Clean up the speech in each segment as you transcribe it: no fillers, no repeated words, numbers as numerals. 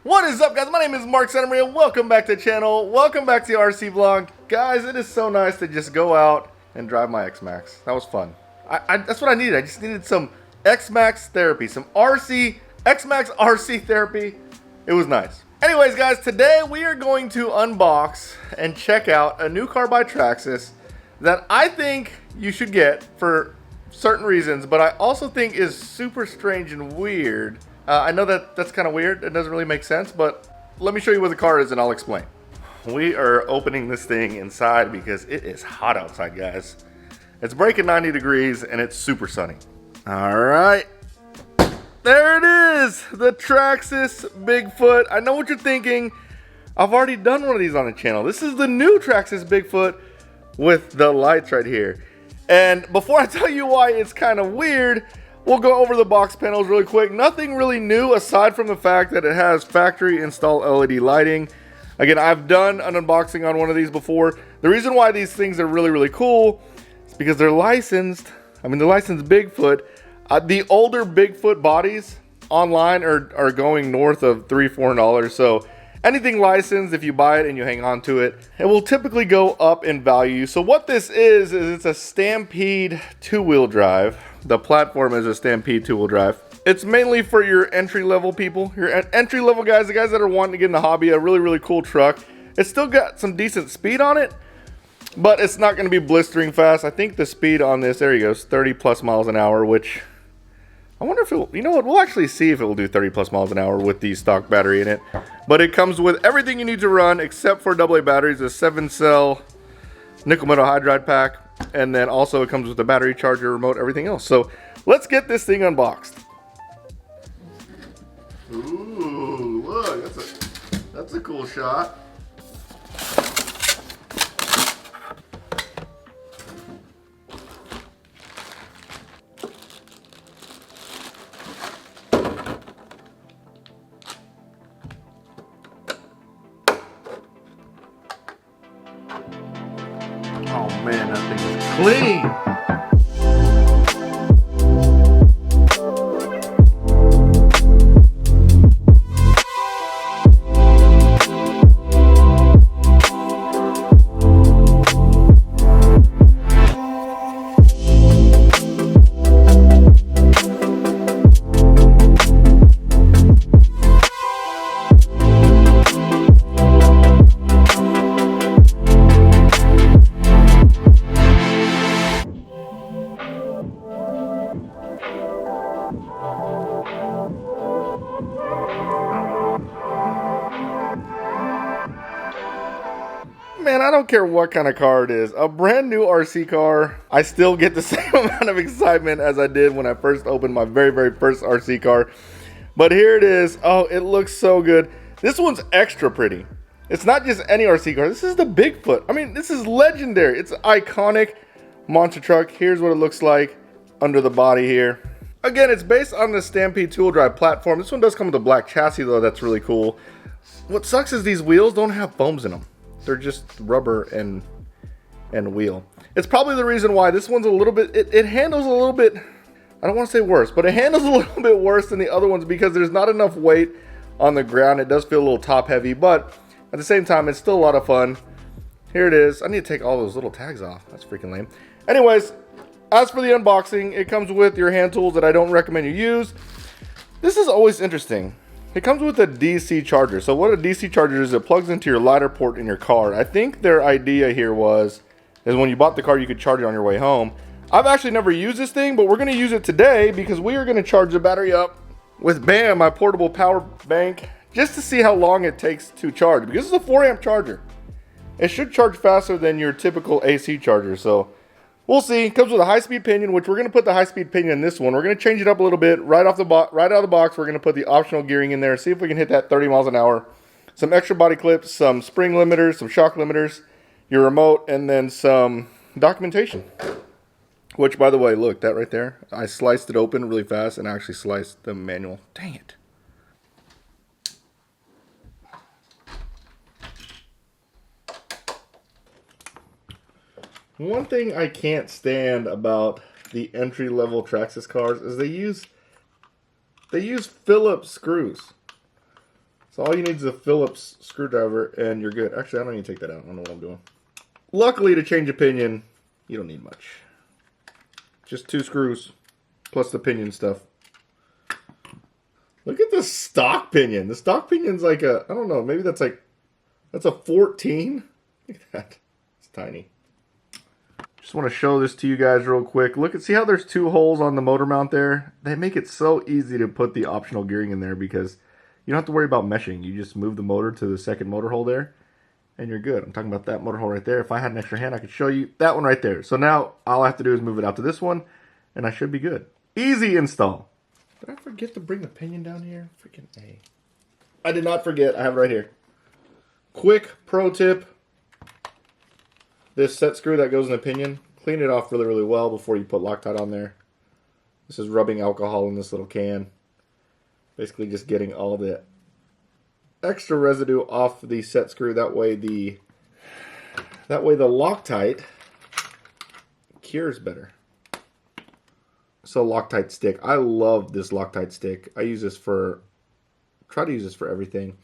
What is up, guys? My name is Mark Santamaria and welcome back to the channel. Welcome back to the RC vlog. Guys, it is so nice to just go out and drive my X-Max. That was fun. That's what I needed. I just needed some X-Max therapy, some X-Max RC therapy. It was nice. Anyways, guys, today we are going to unbox and check out a new car by Traxxas that I think you should get for certain reasons, but I also think is super strange and weird. I know that's kind of weird. It doesn't really make sense, but let me show you what the car is and I'll explain. We are opening this thing inside because it is hot outside, guys. It's breaking 90 degrees and it's super sunny. All right. There it is, the Traxxas Bigfoot. I know what you're thinking. I've already done one of these on the channel. This is the new Traxxas Bigfoot with the lights right here. And before I tell you why it's kind of weird, we'll go over the box panels really quick. Nothing really new aside from the fact that it has factory installed LED lighting. Again, I've done an unboxing on one of these before. The reason why these things are really, really cool is because they're licensed. I mean, they're licensed Bigfoot. The older Bigfoot bodies online are going north of $300-400. So anything licensed, if you buy it and you hang on to it, it will typically go up in value. So what this is it's a Stampede two-wheel drive. The platform is a Stampede two-wheel drive. It's mainly for your entry-level people, your entry-level guys, the guys that are wanting to get in the hobby. A really, really cool truck. It's still got some decent speed on it, but it's not going to be blistering fast. I think the speed on this, there you go, 30 plus miles an hour, which I wonder if it will, you know what, we'll actually see if it will do 30 plus miles an hour with the stock battery in it. But it comes with everything you need to run except for AA batteries, a 7-cell nickel metal hydride pack, and then also it comes with the battery charger, remote, everything else. So let's get this thing unboxed. Ooh, look, that's a cool shot. Oh man, that thing is clean. Man, I don't care what kind of car it is. A brand new RC car, I still get the same amount of excitement as I did when I first opened my very, very first RC car. But here it is. Oh, it looks so good. This one's extra pretty. It's not just any RC car. This is the Bigfoot. I mean, this is legendary. It's an iconic monster truck. Here's what it looks like under the body here. Again, it's based on the Stampede two-wheel drive platform. This one does come with a black chassis though. That's really cool. What sucks is these wheels don't have foams in them. They're just rubber and wheel. It's probably the reason why this one's a little bit, it handles a little bit, I don't want to say worse, but it handles a little bit worse than the other ones because there's not enough weight on the ground. It does feel a little top heavy, but at the same time, it's still a lot of fun. Here it is. I need to take all those little tags off. That's freaking lame. Anyways, as for the unboxing, it comes with your hand tools that I don't recommend you use. This is always interesting. It comes with a DC charger. So what a DC charger is, it plugs into your ladder port in your car. I think their idea here is when you bought the car, you could charge it on your way home. I've actually never used this thing, but we're going to use it today because we are going to charge the battery up with BAM, my portable power bank, just to see how long it takes to charge. Because it's a 4-amp charger. It should charge faster than your typical AC charger. So we'll see. It comes with a high-speed pinion, which we're going to put the high-speed pinion in this one. We're going to change it up a little bit. Right out of the box, we're going to put the optional gearing in there. See if we can hit that 30 miles an hour. Some extra body clips, some spring limiters, some shock limiters, your remote, and then some documentation. Which, by the way, look, that right there. I sliced it open really fast and actually sliced the manual. Dang it. One thing I can't stand about the entry-level Traxxas cars is they use Phillips screws. So all you need is a Phillips screwdriver and you're good. Actually, I don't need to take that out. I don't know what I'm doing. Luckily, to change a pinion, you don't need much. Just 2 screws plus the pinion stuff. Look at the stock pinion. The stock pinion's like a, I don't know, maybe that's a 14. Look at that. It's tiny. Just want to show this to you guys real quick. Look, see how there's 2 holes on the motor mount there? They make it so easy to put the optional gearing in there because you don't have to worry about meshing. You just move the motor to the second motor hole there and you're good. I'm talking about that motor hole right there. If I had an extra hand, I could show you that one right there. So now all I have to do is move it out to this one and I should be good. Easy install. Did I forget to bring the pinion down here? Freaking A. I did not forget. I have it right here. Quick pro tip. This set screw that goes in the pinion, clean it off really, really well before you put Loctite on there. This is rubbing alcohol in this little can. Basically just getting all the extra residue off the set screw. That way the Loctite cures better. So Loctite stick. I love this Loctite stick. I use this try to use this for everything.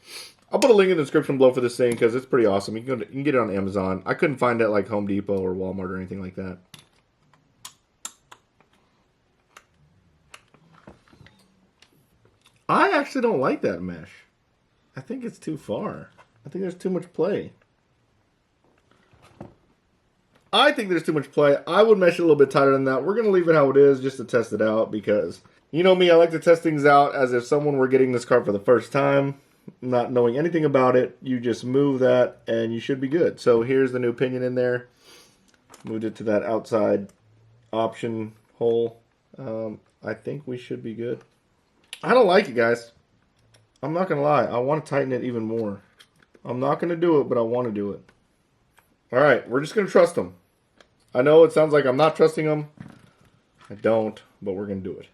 I'll put a link in the description below for this thing because it's pretty awesome. You can get it on Amazon. I couldn't find it at like Home Depot or Walmart or anything like that. I actually don't like that mesh. I think it's too far. I think there's too much play. I think there's too much play. I would mesh it a little bit tighter than that. We're going to leave it how it is just to test it out because, you know me, I like to test things out as if someone were getting this car for the first time, not knowing anything about it. You just move that and you should be good. So here's the new pinion in there. Moved it to that outside option hole. I think we should be good. I don't like it, guys. I'm not going to lie. I want to tighten it even more. I'm not going to do it, but I want to do it. All right, we're just going to trust them. I know it sounds like I'm not trusting them. I don't, but we're going to do it.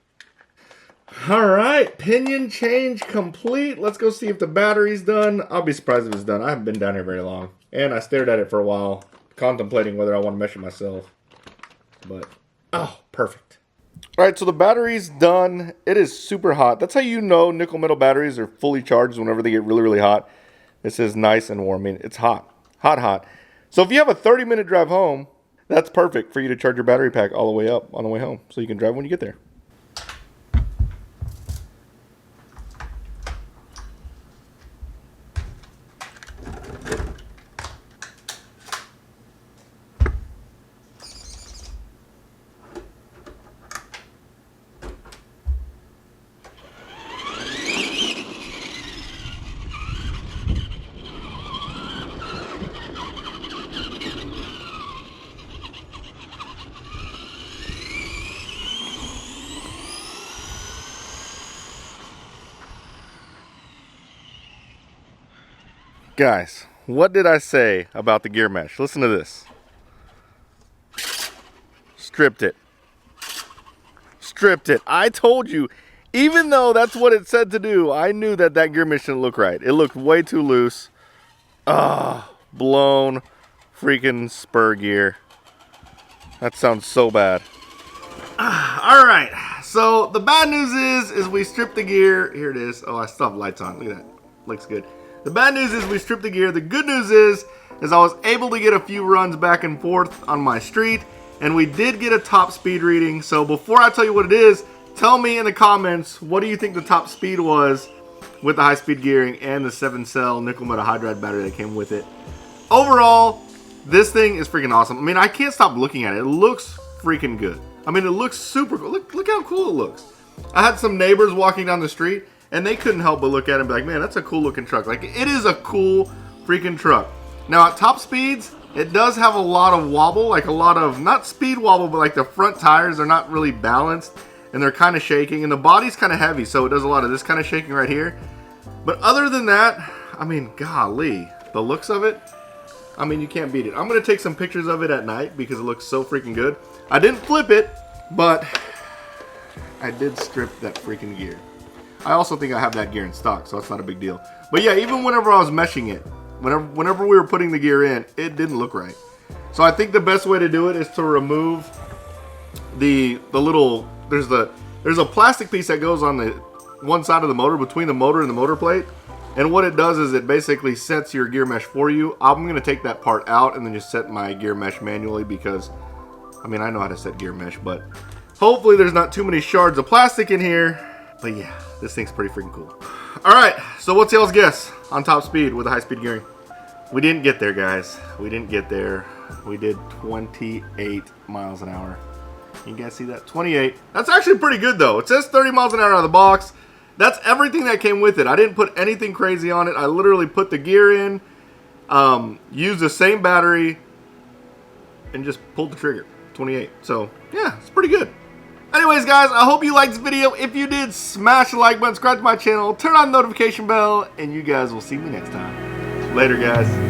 All right, pinion change complete. Let's go see if the battery's done. I'll be surprised if it's done. I haven't been down here very long. And I stared at it for a while, contemplating whether I want to measure myself. But, oh, perfect. All right, so the battery's done. It is super hot. That's how you know nickel metal batteries are fully charged whenever they get really, really hot. This is nice and warm. I mean, it's hot. Hot, hot. So if you have a 30-minute drive home, that's perfect for you to charge your battery pack all the way up on the way home. So you can drive when you get there. Guys, what did I say about the gear mesh? Listen to this. Stripped it. Stripped it. I told you, even though that's what it said to do, I knew that gear mesh didn't look right. It looked way too loose. Blown freaking spur gear. That sounds so bad. All right, so the bad news is we stripped the gear. Here it is. Oh, I still have lights on. Look at that. Looks good. The bad news is we stripped the gear. The good news is I was able to get a few runs back and forth on my street, and we did get a top speed reading. So before I tell you what it is, tell me in the comments, what do you think the top speed was with the high-speed gearing and the 7-cell nickel metal hydride battery that came with it. Overall, this thing is freaking awesome. I mean, I can't stop looking at it. It looks freaking good. I mean, it looks super cool. Look how cool it looks. I had some neighbors walking down the street, and they couldn't help but look at it and be like, man, that's a cool looking truck. Like, it is a cool freaking truck. Now, at top speeds, it does have a lot of wobble, like a lot of, not speed wobble, but like the front tires are not really balanced, and they're kind of shaking, and the body's kind of heavy, so it does a lot of this kind of shaking right here. But other than that, I mean, golly, the looks of it, I mean, you can't beat it. I'm going to take some pictures of it at night because it looks so freaking good. I didn't flip it, but I did strip that freaking gear. I also think I have that gear in stock, so it's not a big deal. But yeah, even whenever I was meshing it, whenever we were putting the gear in, it didn't look right. So I think the best way to do it is to remove the little, there's a plastic piece that goes on the one side of the motor, between the motor and the motor plate. And what it does is it basically sets your gear mesh for you. I'm going to take that part out and then just set my gear mesh manually because, I mean, I know how to set gear mesh, but hopefully there's not too many shards of plastic in here. But yeah, this thing's pretty freaking cool. All right, so what's y'all's guess on top speed with the high-speed gearing? We didn't get there, guys. We didn't get there. We did 28 miles an hour. You guys see that? 28. That's actually pretty good, though. It says 30 miles an hour out of the box. That's everything that came with it. I didn't put anything crazy on it. I literally put the gear in, used the same battery, and just pulled the trigger. 28. So, yeah, it's pretty good. Anyways, guys, I hope you liked this video. If you did, smash the like button, subscribe to my channel, turn on the notification bell, and you guys will see me next time. Later, guys.